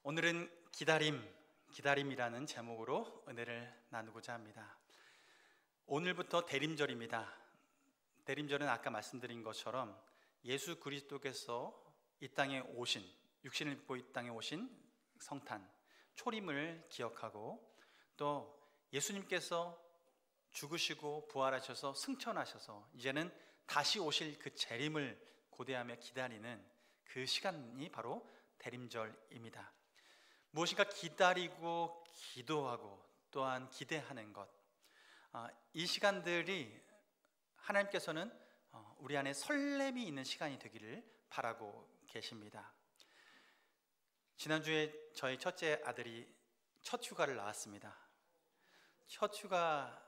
오늘은 기다림이라는 제목으로 은혜를 나누고자 합니다. 오늘부터 대림절입니다. 대림절은 아까 말씀드린 것처럼 예수 그리스도께서 이 땅에 오신, 육신을 입고 이 땅에 오신 성탄, 초림을 기억하고, 또 예수님께서 죽으시고 부활하셔서 승천하셔서 이제는 다시 오실 그 재림을 고대하며 기다리는 그 시간이 바로 대림절입니다. 무엇인가 기다리고 기도하고 또한 기대하는 것, 이 시간들이 하나님께서는 우리 안에 설렘이 있는 시간이 되기를 바라고 계십니다. 지난주에 저희 첫째 아들이 첫 휴가를 나왔습니다. 첫 휴가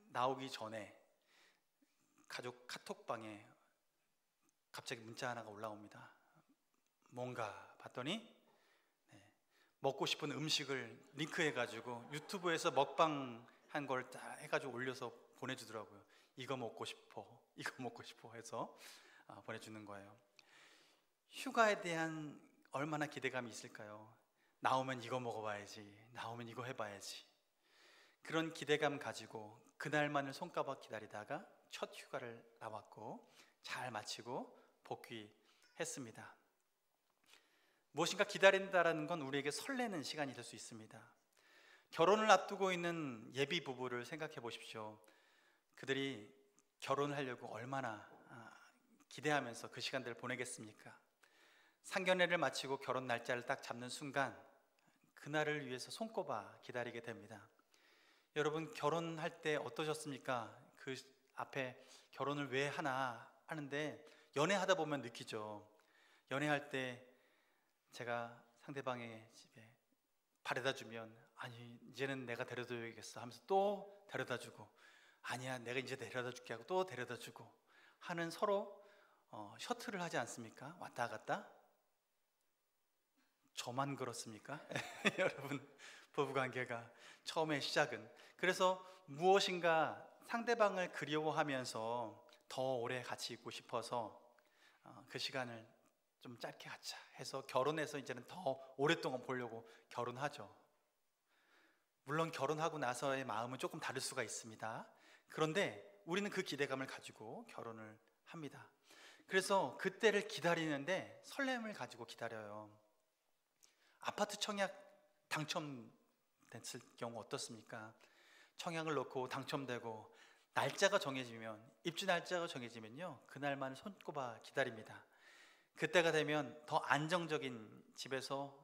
나오기 전에 가족 카톡방에 갑자기 문자 하나가 올라옵니다. 뭔가 봤더니 먹고 싶은 음식을 링크해가지고 유튜브에서 먹방 한 걸 딱 해가지고 올려서 보내주더라고요. 이거 먹고 싶어 해서 보내주는 거예요. 휴가에 대한 얼마나 기대감이 있을까요? 나오면 이거 먹어봐야지, 나오면 이거 해봐야지. 그런 기대감 가지고 그날만을 손꼽아 기다리다가 첫 휴가를 나왔고 잘 마치고 복귀했습니다. 무엇인가 기다린다는 건 우리에게 설레는 시간이 될 수 있습니다. 결혼을 앞두고 있는 예비 부부를 생각해 보십시오. 그들이 결혼을 하려고 얼마나 기대하면서 그 시간들을 보내겠습니까? 상견례를 마치고 결혼 날짜를 딱 잡는 순간 그날을 위해서 손꼽아 기다리게 됩니다. 여러분, 결혼할 때 어떠셨습니까? 그 앞에 결혼을 왜 하나 하는데 연애하다 보면 느끼죠. 연애할 때 제가 상대방의 집에 바래다 주면 아니 이제는 내가 데려다 줘야겠어 하면서 또 데려다 주고, 아니야 내가 이제 데려다 줄게 하고 또 데려다 주고 하는, 서로 셔틀을 하지 않습니까? 왔다 갔다. 저만 그렇습니까? 여러분, 부부관계가 처음에 시작은 그래서 무엇인가 상대방을 그리워하면서 더 오래 같이 있고 싶어서 그 시간을 좀 짧게 갖자 해서 결혼해서 이제는 더 오랫동안 보려고 결혼하죠. 물론 결혼하고 나서의 마음은 조금 다를 수가 있습니다. 그런데 우리는 그 기대감을 가지고 결혼을 합니다. 그래서 그때를 기다리는데 설렘을 가지고 기다려요. 아파트 청약 당첨됐을 경우 어떻습니까? 청약을 넣고 당첨되고 날짜가 정해지면, 입주 날짜가 정해지면요, 그날만 손꼽아 기다립니다. 그때가 되면 더 안정적인 집에서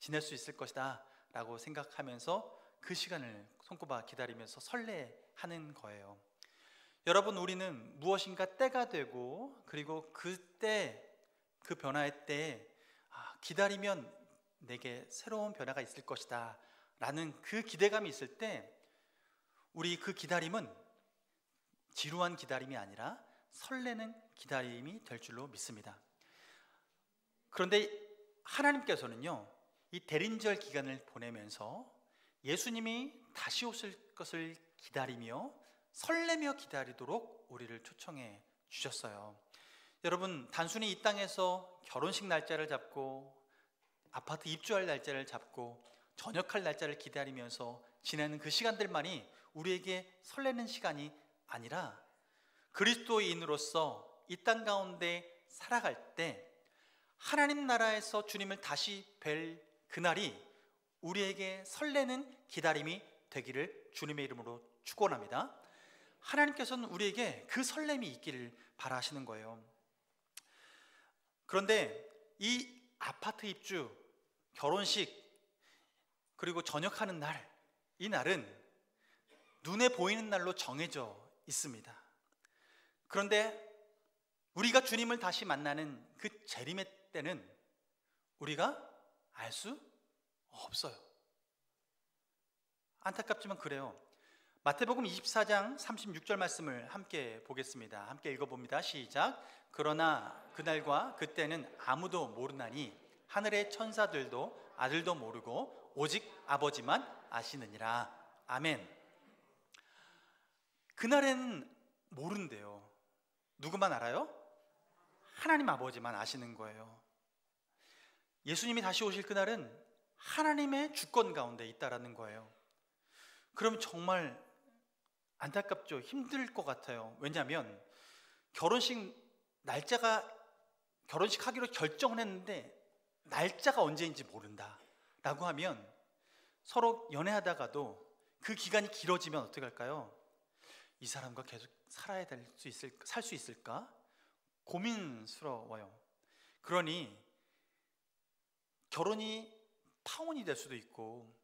지낼 수 있을 것이다 라고 생각하면서 그 시간을 손꼽아 기다리면서 설레하는 거예요. 여러분, 우리는 무엇인가 때가 되고, 그리고 그때 그 변화의 때에 기다리면 내게 새로운 변화가 있을 것이다 라는 그 기대감이 있을 때 우리 그 기다림은 지루한 기다림이 아니라 설레는 기다림이 될 줄로 믿습니다. 그런데 하나님께서는요, 이 대림절 기간을 보내면서 예수님이 다시 오실 것을 기다리며 설레며 기다리도록 우리를 초청해 주셨어요. 여러분, 단순히 이 땅에서 결혼식 날짜를 잡고 아파트 입주할 날짜를 잡고 전역할 날짜를 기다리면서 지내는 그 시간들만이 우리에게 설레는 시간이 아니라 그리스도인으로서 이 땅 가운데 살아갈 때 하나님 나라에서 주님을 다시 뵐 그날이 우리에게 설레는 기다림이 되기를 주님의 이름으로 축원합니다. 하나님께서는 우리에게 그 설렘이 있기를 바라시는 거예요. 그런데 이 아파트 입주, 결혼식, 그리고 전역하는 날, 이 날은 눈에 보이는 날로 정해져 있습니다. 그런데 우리가 주님을 다시 만나는 그 재림의 때는 우리가 알 수 없어요. 안타깝지만 그래요. 마태복음 24장 36절 말씀을 함께 보겠습니다. 함께 읽어봅니다. 시작. 그러나 그날과 그때는 아무도 모르나니 하늘의 천사들도 아들도 모르고 오직 아버지만 아시느니라. 아멘. 그날엔 모른대요. 누구만 알아요? 하나님 아버지만 아시는 거예요. 예수님이 다시 오실 그날은 하나님의 주권 가운데 있다라는 거예요. 그럼 정말 안타깝죠. 힘들 것 같아요. 왜냐하면 결혼식 하기로 결정을 했는데 날짜가 언제인지 모른다 라고 하면 서로 연애하다가도 그 기간이 길어지면 어떻게 할까요? 이 사람과 계속 살 수 있을까? 고민스러워요. 그러니 결혼이 파혼이 될 수도 있고,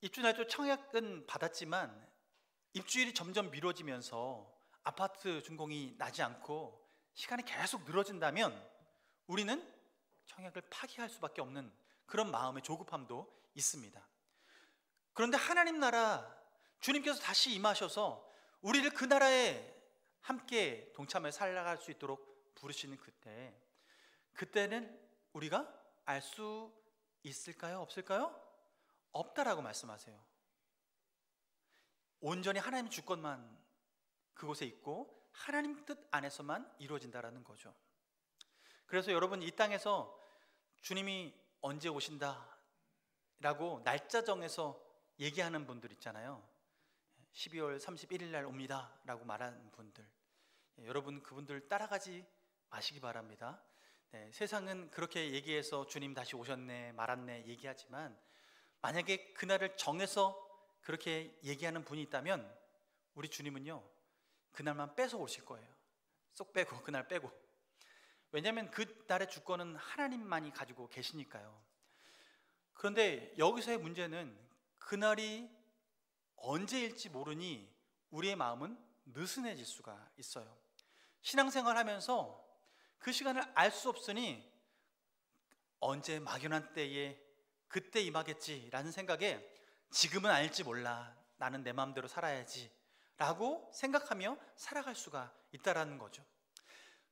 입주날짜 청약은 받았지만 입주일이 점점 미뤄지면서 아파트 준공이 나지 않고 시간이 계속 늘어진다면 우리는 청약을 파기할 수밖에 없는 그런 마음의 조급함도 있습니다. 그런데 하나님 나라, 주님께서 다시 임하셔서 우리를 그 나라에 함께 동참해 살아갈 수 있도록 부르시는 그때는 우리가 알 수 있을까요? 없을까요? 없다라고 말씀하세요. 온전히 하나님의 주권만 그곳에 있고 하나님 뜻 안에서만 이루어진다라는 거죠. 그래서 여러분, 이 땅에서 주님이 언제 오신다 라고 날짜 정해서 얘기하는 분들 있잖아요. 12월 31일 날 옵니다 라고 말하는 분들, 여러분 그분들 따라가지 마시기 바랍니다. 세상은 그렇게 얘기해서 주님 다시 오셨네, 말았네 얘기하지만, 만약에 그날을 정해서 그렇게 얘기하는 분이 있다면 우리 주님은요, 그날만 뺏어 오실 거예요. 쏙 빼고, 그날 빼고. 왜냐하면 그 날의 주권은 하나님만이 가지고 계시니까요. 그런데 여기서의 문제는 그날이 언제일지 모르니 우리의 마음은 느슨해질 수가 있어요. 신앙생활 하면서 그 시간을 알 수 없으니 언제 막연한 때에 그때 임하겠지라는 생각에 지금은 알지 몰라, 나는 내 마음대로 살아야지 라고 생각하며 살아갈 수가 있다라는 거죠.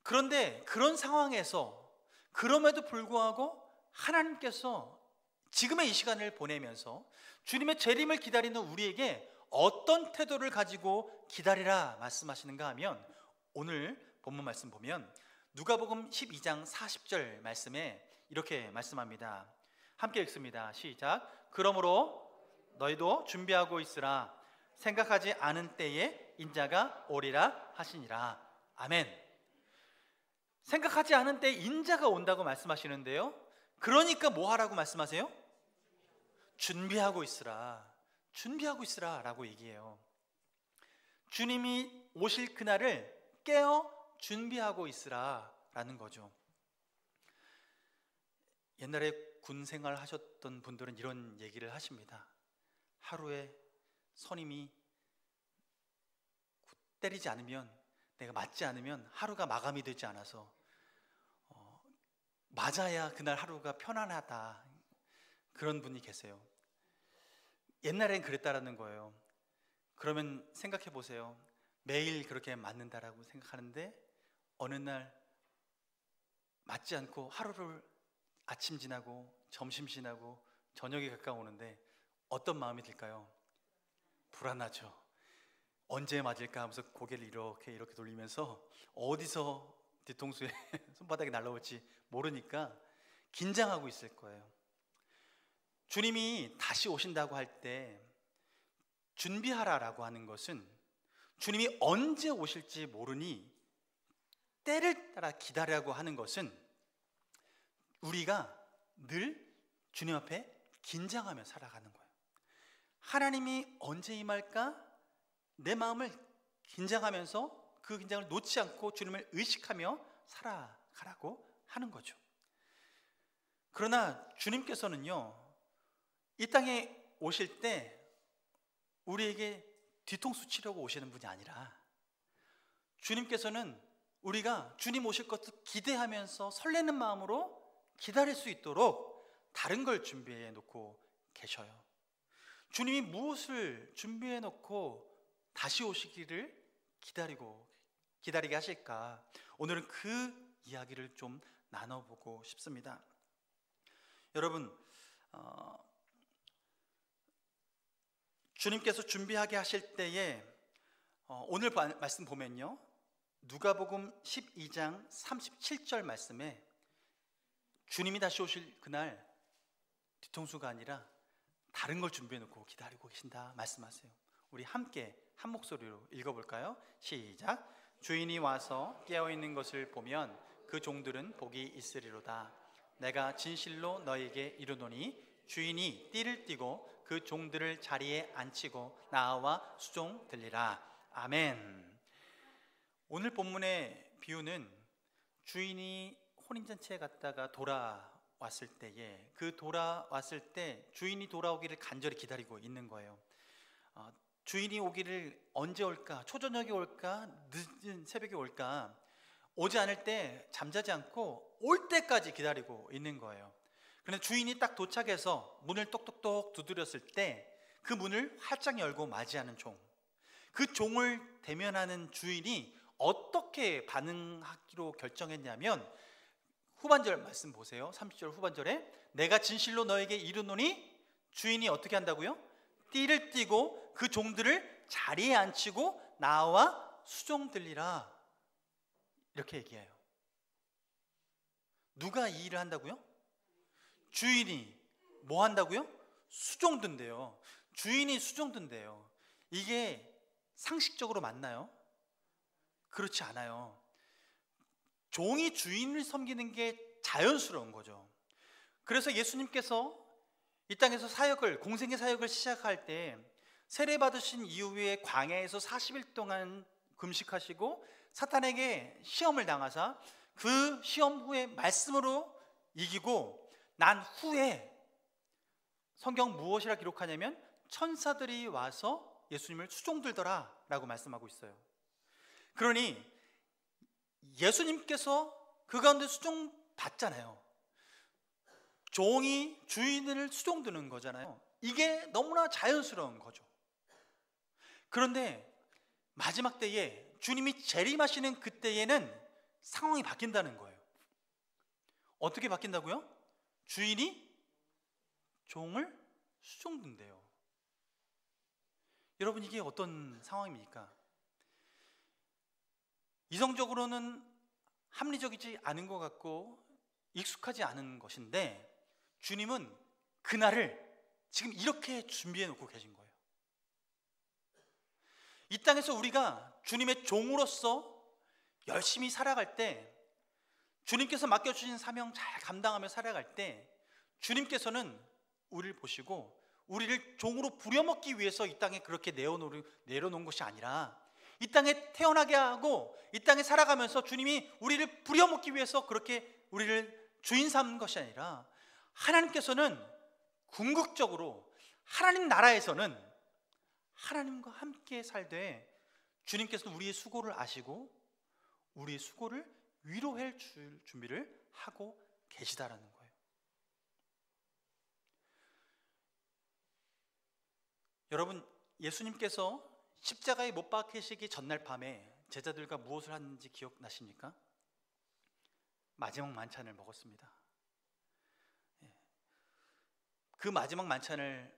그런데 그런 상황에서 그럼에도 불구하고 하나님께서 지금의 이 시간을 보내면서 주님의 재림을 기다리는 우리에게 어떤 태도를 가지고 기다리라 말씀하시는가 하면, 오늘 본문 말씀 보면 누가복음 12장 40절 말씀에 이렇게 말씀합니다. 함께 읽습니다. 시작. 그러므로 너희도 준비하고 있으라. 생각하지 않은 때에 인자가 오리라 하시니라. 아멘. 생각하지 않은 때에 인자가 온다고 말씀하시는데요, 그러니까 뭐 하라고 말씀하세요? 준비하고 있으라. 준비하고 있으라 라고 얘기해요. 주님이 오실 그날을 깨어 준비하고 있으라 라는 거죠. 옛날에 군 생활 하셨던 분들은 이런 얘기를 하십니다. 하루에 선임이 때리지 않으면, 내가 맞지 않으면 하루가 마감이 되지 않아서 맞아야 그날 하루가 편안하다, 그런 분이 계세요. 옛날엔 그랬다라는 거예요. 그러면 생각해 보세요. 매일 그렇게 맞는다라고 생각하는데 어느 날 맞지 않고 하루를, 아침 지나고 점심 지나고 저녁이 가까우는데 어떤 마음이 들까요? 불안하죠. 언제 맞을까 하면서 고개를 이렇게 돌리면서 어디서 뒤통수에 손바닥이 날라올지 모르니까 긴장하고 있을 거예요. 주님이 다시 오신다고 할 때 준비하라라고 하는 것은 주님이 언제 오실지 모르니 때를 따라 기다리라고 하는 것은 우리가 늘 주님 앞에 긴장하며 살아가는 거예요. 하나님이 언제 임할까? 내 마음을 긴장하면서 그 긴장을 놓지 않고 주님을 의식하며 살아가라고 하는 거죠. 그러나 주님께서는요, 이 땅에 오실 때 우리에게 뒤통수 치려고 오시는 분이 아니라, 주님께서는 우리가 주님 오실 것을 기대하면서 설레는 마음으로 기다릴 수 있도록 다른 걸 준비해 놓고 계셔요. 주님이 무엇을 준비해 놓고 다시 오시기를 기다리게 하실까? 오늘은 그 이야기를 좀 나눠보고 싶습니다. 여러분, 주님께서 준비하게 하실 때에 오늘 말씀 보면요, 누가복음 12장 37절 말씀에 주님이 다시 오실 그날 뒤통수가 아니라 다른 걸 준비해 놓고 기다리고 계신다 말씀하세요. 우리 함께 한 목소리로 읽어볼까요? 시작. 주인이 와서 깨어있는 것을 보면 그 종들은 복이 있으리로다. 내가 진실로 너에게 이르노니 주인이 띠를 띠고 그 종들을 자리에 앉히고 나와 수종들리라. 아멘. 오늘 본문의 비유는 주인이 혼인잔치에 갔다가 돌아왔을 때에 그 돌아왔을 때 주인이 돌아오기를 간절히 기다리고 있는 거예요. 주인이 오기를 언제 올까? 초저녁에 올까? 늦은 새벽에 올까? 오지 않을 때 잠자지 않고 올 때까지 기다리고 있는 거예요. 그런데 주인이 딱 도착해서 문을 똑똑똑 두드렸을 때 그 문을 활짝 열고 맞이하는 종, 그 종을 대면하는 주인이 어떻게 반응하기로 결정했냐면 후반절 말씀 보세요. 30절 후반절에 내가 진실로 너에게 이르노니 주인이 어떻게 한다고요? 띠를 띠고 그 종들을 자리에 앉히고 나와 수종들리라. 이렇게 얘기해요. 누가 이 일을 한다고요? 주인이 뭐 한다고요? 수종든대요. 주인이 수종든대요. 이게 상식적으로 맞나요? 그렇지 않아요. 종이 주인을 섬기는 게 자연스러운 거죠. 그래서 예수님께서 이 땅에서 사역을, 공생의 사역을 시작할 때 세례 받으신 이후에 광야에서 40일 동안 금식하시고 사탄에게 시험을 당하사 그 시험 후에 말씀으로 이기고 난 후에 성경 무엇이라 기록하냐면 천사들이 와서 예수님을 수종들더라 라고 말씀하고 있어요. 그러니 예수님께서 그 가운데 수종 받잖아요. 종이 주인을 수종드는 거잖아요. 이게 너무나 자연스러운 거죠. 그런데 마지막 때에 주님이 재림하시는 그때에는 상황이 바뀐다는 거예요. 어떻게 바뀐다고요? 주인이 종을 수종든대요. 여러분, 이게 어떤 상황입니까? 이성적으로는 합리적이지 않은 것 같고 익숙하지 않은 것인데 주님은 그날을 지금 이렇게 준비해 놓고 계신 거예요. 이 땅에서 우리가 주님의 종으로서 열심히 살아갈 때, 주님께서 맡겨주신 사명 잘 감당하며 살아갈 때 주님께서는 우리를 보시고 우리를 종으로 부려먹기 위해서 이 땅에 그렇게 내려놓은 것이 아니라 이 땅에 태어나게 하고 이 땅에 살아가면서 주님이 우리를 부려먹기 위해서 그렇게 우리를 주인 삼는 것이 아니라 하나님께서는 궁극적으로 하나님 나라에서는 하나님과 함께 살되 주님께서는 우리의 수고를 아시고 우리의 수고를 위로해 줄 준비를 하고 계시다라는 거예요. 여러분, 예수님께서 십자가에 못 박히시기 전날 밤에 제자들과 무엇을 하는지 기억나십니까? 마지막 만찬을 먹었습니다. 그 마지막 만찬을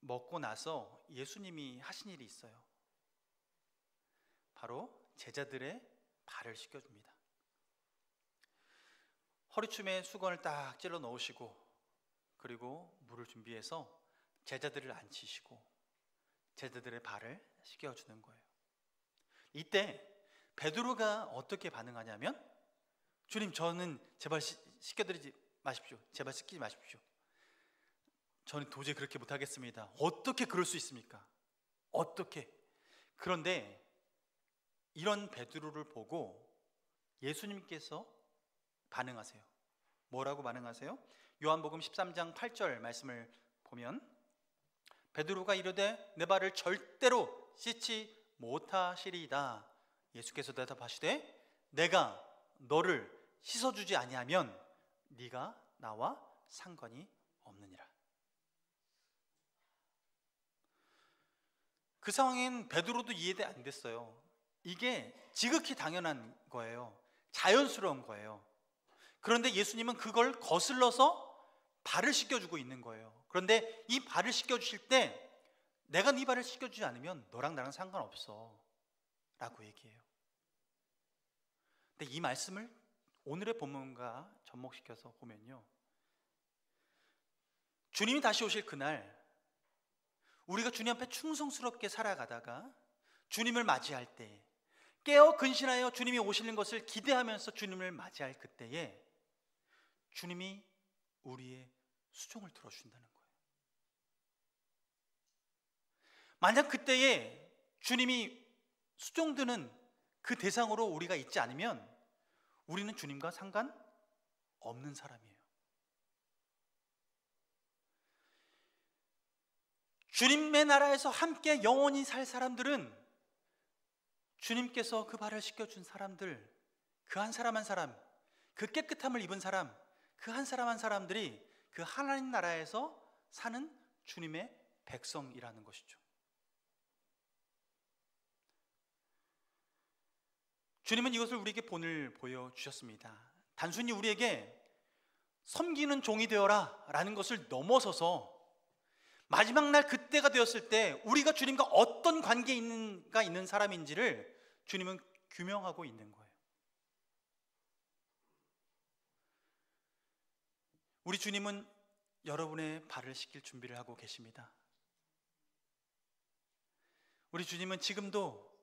먹고 나서 예수님이 하신 일이 있어요. 바로 제자들의 발을 씻겨줍니다. 허리춤에 수건을 딱 찔러 넣으시고 그리고 물을 준비해서 제자들을 앉히시고 제자들의 발을 씻겨주는 거예요. 이때 베드로가 어떻게 반응하냐면 주님, 저는 제발 씻겨드리지 마십시오. 제발 씻기지 마십시오. 저는 도저히 그렇게 못하겠습니다. 어떻게 그럴 수 있습니까? 어떻게? 그런데 이런 베드로를 보고 예수님께서 반응하세요. 뭐라고 반응하세요? 요한복음 13장 8절 말씀을 보면 베드로가 이르되 내 발을 절대로 씻지 못하시리이다. 예수께서 대답하시되 내가 너를 씻어주지 아니하면 네가 나와 상관이 없느니라. 그 상황엔 베드로도 이해가 안 됐어요. 이게 지극히 당연한 거예요. 자연스러운 거예요. 그런데 예수님은 그걸 거슬러서 발을 씻겨주고 있는 거예요. 그런데 이 발을 씻겨주실 때 내가 네 발을 씻겨주지 않으면 너랑 나랑 상관없어 라고 얘기해요. 근데 이 말씀을 오늘의 본문과 접목시켜서 보면요, 주님이 다시 오실 그날 우리가 주님 앞에 충성스럽게 살아가다가 주님을 맞이할 때 깨어 근신하여 주님이 오시는 것을 기대하면서 주님을 맞이할 그때에 주님이 우리의 수종을 들어주신다는 거예요. 만약 그때에 주님이 수종드는 그 대상으로 우리가 있지 않으면 우리는 주님과 상관없는 사람이에요. 주님의 나라에서 함께 영원히 살 사람들은 주님께서 그 발을 씻겨준 사람들, 그 한 사람 한 사람, 그 깨끗함을 입은 사람, 그 한 사람 한 사람들이 그 하나님 나라에서 사는 주님의 백성이라는 것이죠. 주님은 이것을 우리에게 본을 보여주셨습니다. 단순히 우리에게 섬기는 종이 되어라 라는 것을 넘어서서 마지막 날 그때가 되었을 때 우리가 주님과 어떤 관계가 있는 사람인지를 주님은 규명하고 있는 거예요. 우리 주님은 여러분의 발을 씻길 준비를 하고 계십니다. 우리 주님은 지금도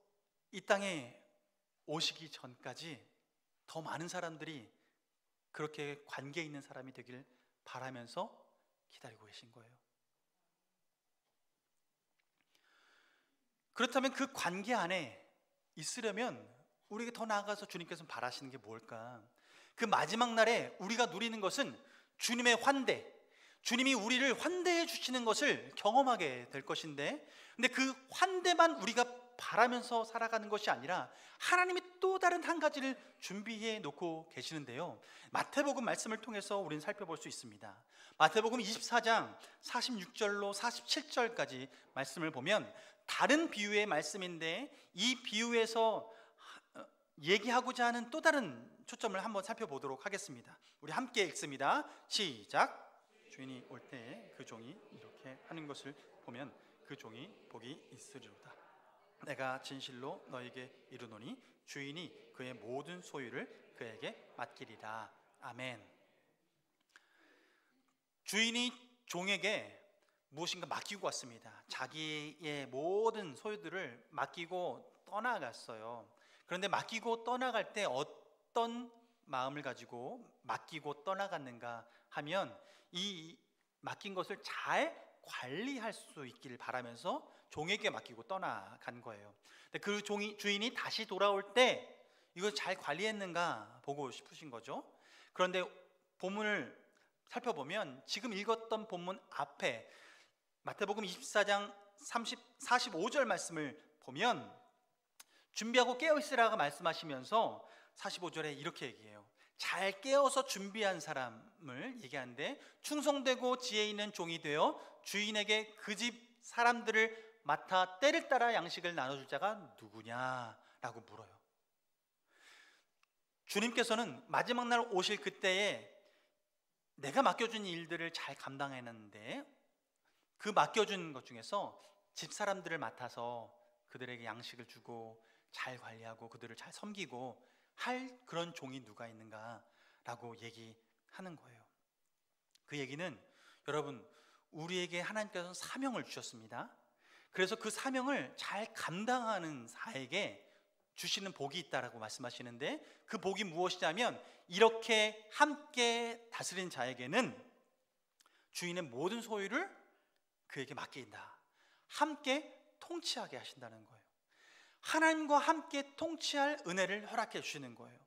이 땅에 오시기 전까지 더 많은 사람들이 그렇게 관계 있는 사람이 되길 바라면서 기다리고 계신 거예요. 그렇다면 그 관계 안에 있으려면 우리에게 더 나아가서 주님께서 바라시는 게 뭘까? 그 마지막 날에 우리가 누리는 것은 주님의 환대, 주님이 우리를 환대해 주시는 것을 경험하게 될 것인데, 근데 그 환대만 우리가 바라면서 살아가는 것이 아니라 하나님이 또 다른 한 가지를 준비해 놓고 계시는데요, 마태복음 말씀을 통해서 우리는 살펴볼 수 있습니다. 마태복음 24장 46절로 47절까지 말씀을 보면 다른 비유의 말씀인데 이 비유에서 얘기하고자 하는 또 다른 초점을 한번 살펴보도록 하겠습니다. 우리 함께 읽습니다. 시작. 주인이 올 때 그 종이 이렇게 하는 것을 보면 그 종이 복이 있으리로다. 내가 진실로 너에게 이르노니 주인이 그의 모든 소유를 그에게 맡기리라. 아멘. 주인이 종에게 무엇인가 맡기고 왔습니다. 자기의 모든 소유들을 맡기고 떠나갔어요. 그런데 맡기고 떠나갈 때 어떤 마음을 가지고 맡기고 떠나갔는가 하면 이 맡긴 것을 잘 관리할 수 있기를 바라면서 종에게 맡기고 떠나간 거예요. 근데 그 주인이 다시 돌아올 때 이걸 잘 관리했는가 보고 싶으신 거죠. 그런데 본문을 살펴보면 지금 읽었던 본문 앞에 마태복음 24장 45절 말씀을 보면 준비하고 깨어있으라고 말씀하시면서 45절에 이렇게 얘기해요. 잘 깨어서 준비한 사람을 얘기하는데 충성되고 지혜 있는 종이 되어 주인에게 그 집 사람들을 맡아 때를 따라 양식을 나눠줄 자가 누구냐라고 물어요. 주님께서는 마지막 날 오실 그때에 내가 맡겨준 일들을 잘 감당했는데 그 맡겨준 것 중에서 집 사람들을 맡아서 그들에게 양식을 주고 잘 관리하고 그들을 잘 섬기고 할 그런 종이 누가 있는가라고 얘기하는 거예요. 그 얘기는 여러분, 우리에게 하나님께서 사명을 주셨습니다. 그래서 그 사명을 잘 감당하는 자에게 주시는 복이 있다라고 말씀하시는데 그 복이 무엇이냐면 이렇게 함께 다스린 자에게는 주인의 모든 소유를 그에게 맡긴다. 함께 통치하게 하신다는 거예요. 하나님과 함께 통치할 은혜를 허락해 주시는 거예요.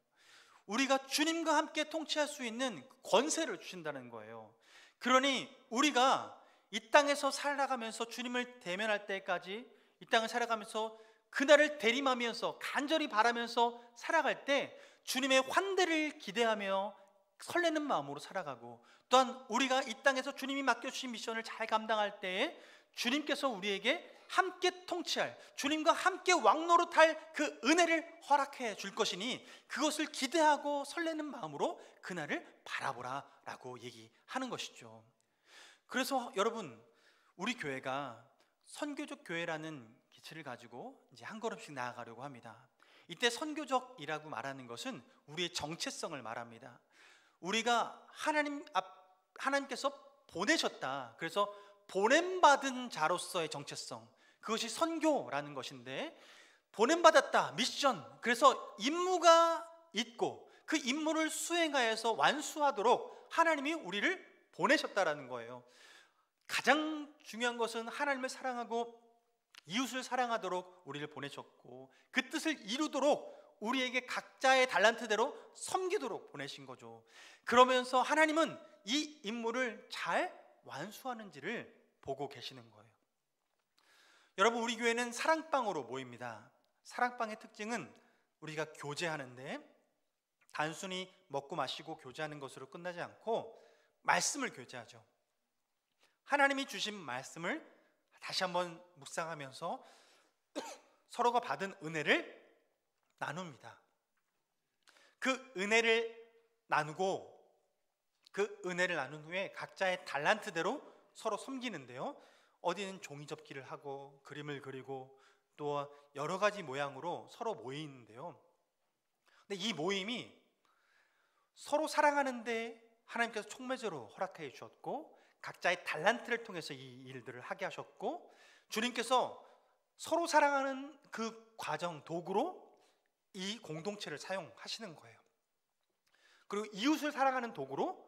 우리가 주님과 함께 통치할 수 있는 권세를 주신다는 거예요. 그러니 우리가 이 땅에서 살아가면서 주님을 대면할 때까지 이 땅을 살아가면서 그날을 대림하면서 간절히 바라면서 살아갈 때 주님의 환대를 기대하며 설레는 마음으로 살아가고, 또한 우리가 이 땅에서 주님이 맡겨주신 미션을 잘 감당할 때에 주님께서 우리에게 함께 통치할, 주님과 함께 왕노릇할 그 은혜를 허락해 줄 것이니 그것을 기대하고 설레는 마음으로 그날을 바라보라 라고 얘기하는 것이죠. 그래서 여러분, 우리 교회가 선교적 교회라는 기치를 가지고 이제 한 걸음씩 나아가려고 합니다. 이때 선교적이라고 말하는 것은 우리의 정체성을 말합니다. 우리가 하나님께서 보내셨다. 그래서 보냄받은 자로서의 정체성, 그것이 선교라는 것인데, 보냄받았다, 미션. 그래서 임무가 있고 그 임무를 수행하여서 완수하도록 하나님이 우리를 보내셨다라는 거예요. 가장 중요한 것은 하나님을 사랑하고 이웃을 사랑하도록 우리를 보내셨고, 그 뜻을 이루도록 우리에게 각자의 달란트대로 섬기도록 보내신 거죠. 그러면서 하나님은 이 임무를 잘 완수하는지를 보고 계시는 거예요. 여러분, 우리 교회는 사랑방으로 모입니다. 사랑방의 특징은 우리가 교제하는데 단순히 먹고 마시고 교제하는 것으로 끝나지 않고 말씀을 교제하죠. 하나님이 주신 말씀을 다시 한번 묵상하면서 서로가 받은 은혜를 나눕니다. 그 은혜를 나누고 그 은혜를 나눈 후에 각자의 달란트대로 서로 섬기는데요, 어디는 종이 접기를 하고 그림을 그리고 또 여러 가지 모양으로 서로 모이는데요, 근데 이 모임이 서로 사랑하는데 하나님께서 촉매제로 허락해 주셨고, 각자의 달란트를 통해서 이 일들을 하게 하셨고, 주님께서 서로 사랑하는 그 과정, 도구로 이 공동체를 사용하시는 거예요. 그리고 이웃을 사랑하는 도구로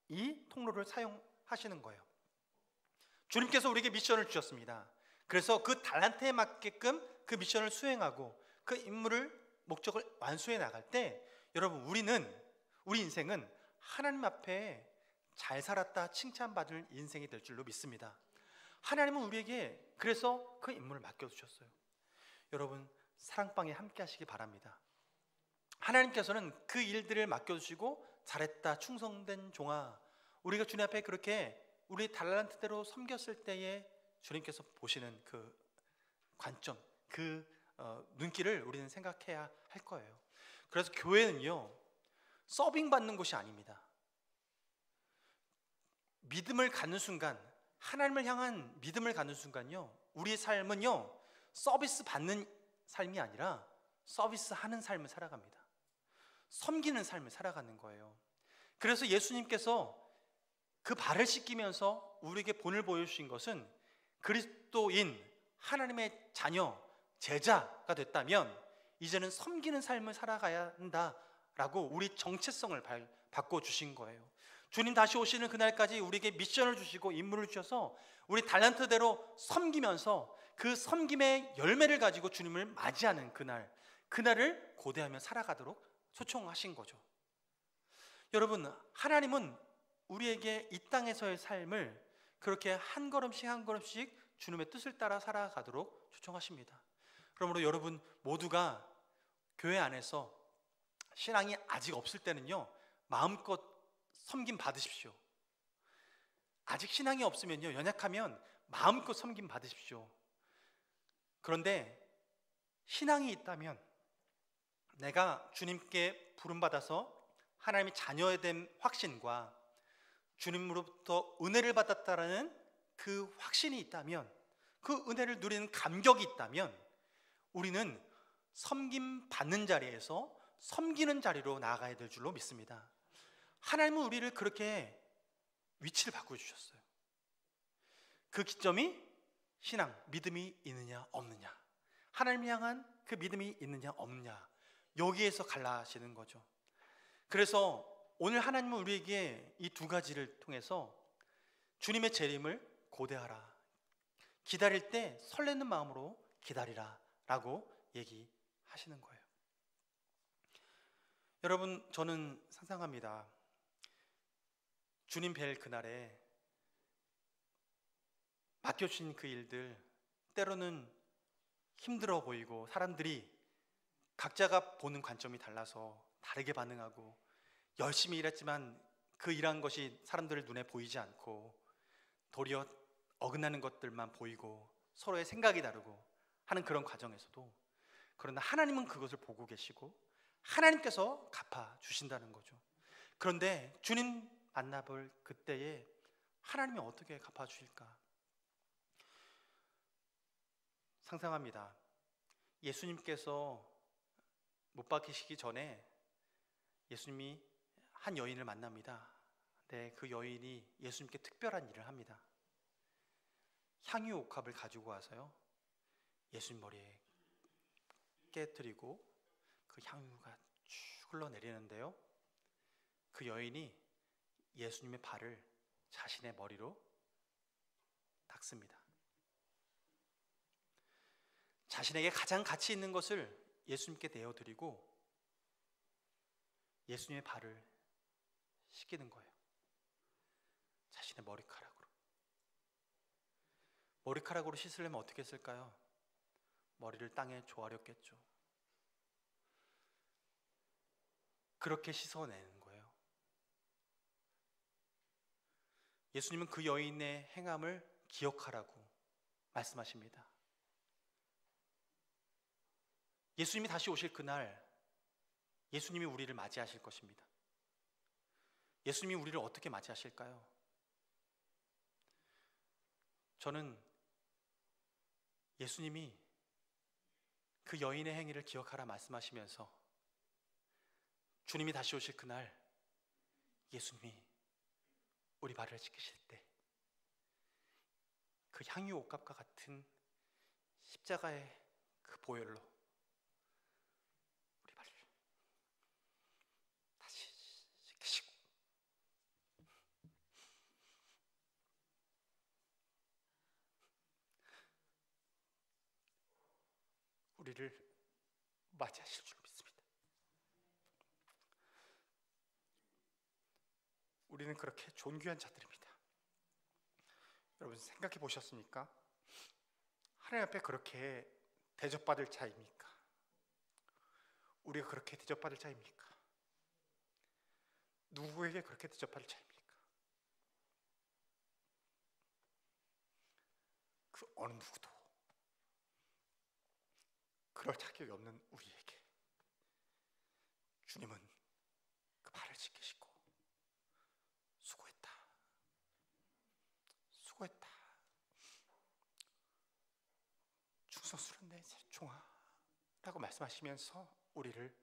이 통로를 사용하시는 거예요. 주님께서 우리에게 미션을 주셨습니다. 그래서 그 달란트에 맞게끔 그 미션을 수행하고 그 임무를, 목적을 완수해 나갈 때, 여러분, 우리 인생은 하나님 앞에 잘 살았다 칭찬받을 인생이 될 줄로 믿습니다. 하나님은 우리에게 그래서 그 임무를 맡겨주셨어요. 여러분, 사랑방에 함께 하시기 바랍니다. 하나님께서는 그 일들을 맡겨주시고 잘했다 충성된 종아, 우리가 주님 앞에 그렇게 우리 달란트대로 섬겼을 때에 주님께서 보시는 그 관점, 그 눈길을 우리는 생각해야 할 거예요. 그래서 교회는요, 서빙 받는 곳이 아닙니다. 믿음을 갖는 순간, 하나님을 향한 믿음을 갖는 순간요, 우리의 삶은요 서비스 받는 삶이 아니라 서비스 하는 삶을 살아갑니다. 섬기는 삶을 살아가는 거예요. 그래서 예수님께서 그 발을 씻기면서 우리에게 본을 보여주신 것은 그리스도인 하나님의 자녀, 제자가 됐다면 이제는 섬기는 삶을 살아가야 한다라고 우리 정체성을 바꿔주신 거예요. 주님 다시 오시는 그날까지 우리에게 미션을 주시고 임무를 주셔서 우리 달란트대로 섬기면서 그 섬김의 열매를 가지고 주님을 맞이하는 그날을 고대하며 살아가도록 초청하신 거죠. 여러분, 하나님은 우리에게 이 땅에서의 삶을 그렇게 한 걸음씩 한 걸음씩 주님의 뜻을 따라 살아가도록 초청하십니다. 그러므로 여러분 모두가 교회 안에서 신앙이 아직 없을 때는요, 마음껏 섬김 받으십시오. 아직 신앙이 없으면요, 연약하면 마음껏 섬김 받으십시오. 그런데 신앙이 있다면, 내가 주님께 부름받아서 하나님의 자녀에 된 확신과 주님으로부터 은혜를 받았다라는 그 확신이 있다면, 그 은혜를 누리는 감격이 있다면, 우리는 섬김 받는 자리에서 섬기는 자리로 나아가야 될 줄로 믿습니다. 하나님은 우리를 그렇게 위치를 바꿔주셨어요. 그 기점이 신앙, 믿음이 있느냐 없느냐, 하나님을 향한 그 믿음이 있느냐 없느냐, 여기에서 갈라지는 거죠. 그래서 오늘 하나님은 우리에게 이 두 가지를 통해서 주님의 재림을 고대하라, 기다릴 때 설레는 마음으로 기다리라 라고 얘기하시는 거예요. 여러분, 저는 상상합니다. 주님 뵐 그날에 맡겨주신 그 일들, 때로는 힘들어 보이고 사람들이 각자가 보는 관점이 달라서 다르게 반응하고, 열심히 일했지만 그 일한 것이 사람들 눈에 보이지 않고 도리어 어긋나는 것들만 보이고 서로의 생각이 다르고 하는 그런 과정에서도, 그러나 하나님은 그것을 보고 계시고 하나님께서 갚아주신다는 거죠. 그런데 주님 만나볼 그때에 하나님이 어떻게 갚아주실까 상상합니다. 예수님께서 못 박히시기 전에 예수님이 한 여인을 만납니다. 네, 그 여인이 예수님께 특별한 일을 합니다. 향유 옥합을 가지고 와서요, 예수님 머리에 깨뜨리고 그 향유가 쭉 흘러내리는데요, 그 여인이 예수님의 발을 자신의 머리로 닦습니다. 자신에게 가장 가치 있는 것을 예수님께 내어드리고 예수님의 발을 씻기는 거예요. 자신의 머리카락으로 씻으려면 어떻게 했을까요? 머리를 땅에 조아렸겠죠. 그렇게 씻어내는 거예요. 예수님은 그 여인의 행함을 기억하라고 말씀하십니다. 예수님이 다시 오실 그날, 예수님이 우리를 맞이하실 것입니다. 예수님이 우리를 어떻게 맞이하실까요? 저는 예수님이 그 여인의 행위를 기억하라 말씀하시면서 주님이 다시 오실 그날, 예수님이 우리 발을 씻기실 때 그 향유 옥합과 같은 십자가의 그 보혈로 우리 발을 다시 씻기시고 우리를 맞이하실 줄 믿습니다. 우리는 그렇게 존귀한 자들입니다. 여러분 생각해 보셨습니까? 하나님 앞에 그렇게 대접받을 자입니까? 우리가 그렇게 대접받을 자입니까? 누구에게 그렇게 대접받을 자입니까? 그 어느 누구도 그럴 자격이 없는 우리에게 주님은 그 발을 씻기시고 수고했다, 충성스러운 내 종아 라고 말씀하시면서 우리를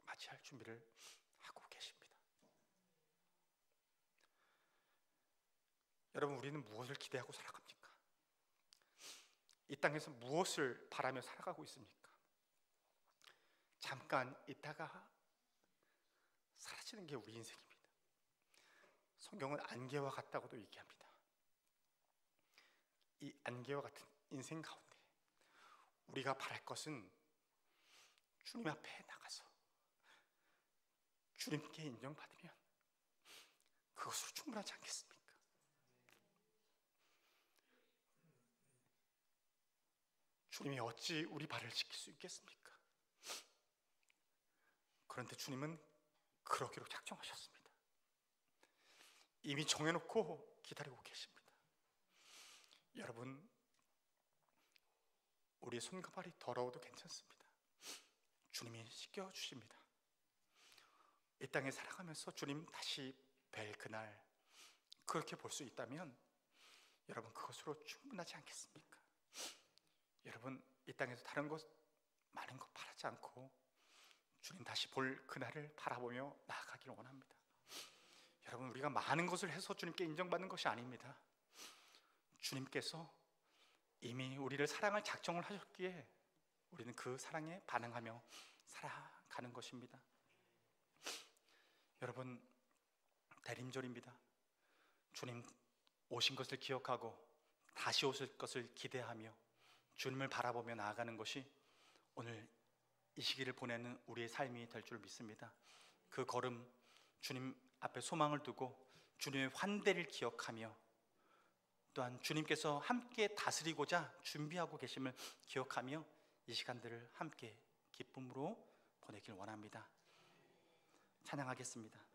맞이할 준비를 하고 계십니다. 여러분, 우리는 무엇을 기대하고 살아갑니까? 이 땅에서 무엇을 바라며 살아가고 있습니까? 잠깐 있다가 사라지는 게 우리 인생입니다. 성경은 안개와 같다고도 얘기합니다. 이 안개와 같은 인생 가운데 우리가 바랄 것은 주님 앞에 나가서 주님께 인정받으면 그것으로 충분하지 않겠습니까? 주님이 어찌 우리 발을 지킬 수 있겠습니까? 그런데 주님은 그러기로 작정하셨습니다. 이미 정해놓고 기다리고 계십니다. 여러분, 우리의 손과 발이 더러워도 괜찮습니다. 주님이 씻겨주십니다. 이 땅에 살아가면서 주님 다시 뵐 그날, 그렇게 볼 수 있다면 여러분 그것으로 충분하지 않겠습니까? 여러분, 이 땅에서 다른 것 많은 것 바라지 않고 주님 다시 볼 그날을 바라보며 나아가기를 원합니다. 여러분, 우리가 많은 것을 해서 주님께 인정받는 것이 아닙니다. 주님께서 이미 우리를 사랑할 작정을 하셨기에 우리는 그 사랑에 반응하며 살아가는 것입니다. 여러분, 대림절입니다. 주님 오신 것을 기억하고 다시 오실 것을 기대하며 주님을 바라보며 나아가는 것이 오늘 이 시기를 보내는 우리의 삶이 될 줄 믿습니다. 그 걸음, 주님 앞에 소망을 두고 주님의 환대를 기억하며 또한 주님께서 함께 다스리고자 준비하고 계심을 기억하며 이 시간들을 함께 기쁨으로 보내길 원합니다. 찬양하겠습니다.